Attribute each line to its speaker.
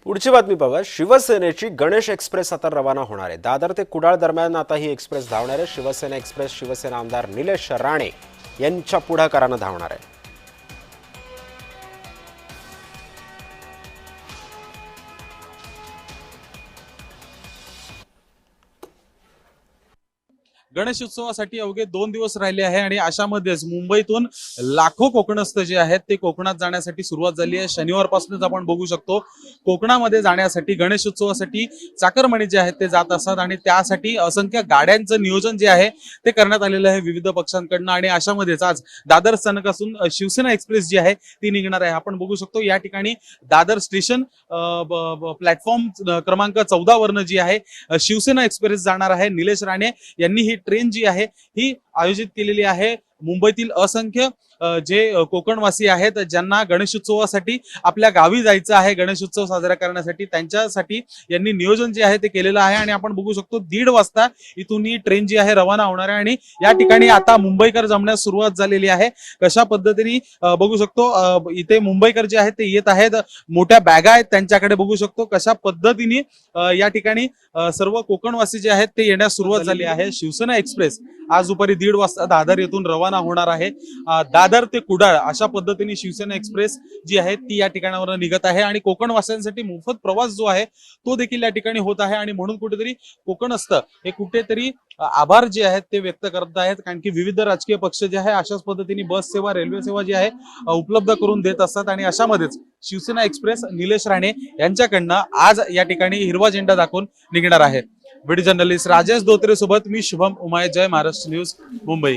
Speaker 1: पुढची बातमी बघा। शिवसेनेची गणेश एक्सप्रेस आता रवाना होणार आहे। दादर ते कुडाळ दरम्यान आता ही एक्सप्रेस धावणार आहे। शिवसेना एक्सप्रेस शिवसेना आमदार निलेश राणे यांच्या पुढाकाराने धावणार आहे।
Speaker 2: गणेशोत्सवासाठी अवघे 2 दिवस राहिले आहे आणि अशामध्येच मुंबईतून लाखो कोकणस्थ जे आहेत ते कोकणात जाण्यासाठी सुरुवात झाली आहे। शनिवारपासूनच आपण बघू शकतो कोकणामध्ये जाण्यासाठी गणेशोत्सवासाठी चाकरमानी जे आहेत ते जात असतात आणि त्यासाठी असंख्य गाड्यांचं नियोजन जे आहे ते करण्यात आलेलं आहे विविध पक्षांकडून। आणि अशामध्येच आज दादर स्थानकातून शिवसेना एक्सप्रेस जी आहे ती निघणार आहे। आपण बघू शकतो या ठिकाणी दादर स्टेशन प्लॅटफॉर्म क्रमांक 14 वरनं जी आहे शिवसेना एक्सप्रेस जाणार आहे। निलेश राणे यांनी ही ट्रेन जी आहे ही आयोजित केलेली आहे। मुंबईतील असंख्य जे कोकणवासी आहेत ज्यांना गणेशोत्सवासाठी आपल्या गावी जायचं आहे, गणेशोत्सव साजरा करण्यासाठी, त्यांच्यासाठी यांनी नियोजन जे आहे ते केलेलं आहे। आणि आपण बघू शकतो 1:30 वाजता इथून ही ट्रेन जी आहे रवाना होणार आहे आणि या ठिकाणी आता मुंबईकर जमण्यास सुरुवात झालेली आहे। कशा पद्धतीने बघू शकतो इथे मुंबईकर जे आहेत ते येत आहेत, मोठ्या बॅगा आहेत त्यांच्याकडे, बघू शकतो कशा पद्धतीने या ठिकाणी सर्व कोकणवासी जे आहेत ते येण्यास सुरुवात झाली आहे। शिवसेना एक्सप्रेस आज दुपारी 1:30 वाजता दादर येथून रवाना होणार आहे। दादर ते कुडाळ अशा पद्धतीने शिवसेना एक्सप्रेस जी आहे ती या ठिकाणावर निघत आहे आणि कोकणवासियांसाठी मोफत प्रवास जो आहे तो देखील या ठिकाणी होत आहे। आणि म्हणून कुठेतरी कोकणस्थ हे कुठेतरी आभार जे आहेत ते व्यक्त करत आहेत, कारण की विविध राजकीय पक्ष जे आहे अशाच पद्धतीने बस सेवा, रेल्वे सेवा जी आहे उपलब्ध करून देत असतात। आणि अशामध्येच शिवसेना एक्सप्रेस निलेश राणे यांच्याकडनं आज या ठिकाणी हिरवा झेंडा दाखवून निघणार आहे। व्हिडिओ जर्नलिस्ट राजेश धोत्रे सोबत मी शुभम उमाय, जय महाराष्ट्र न्यूज, मुंबई।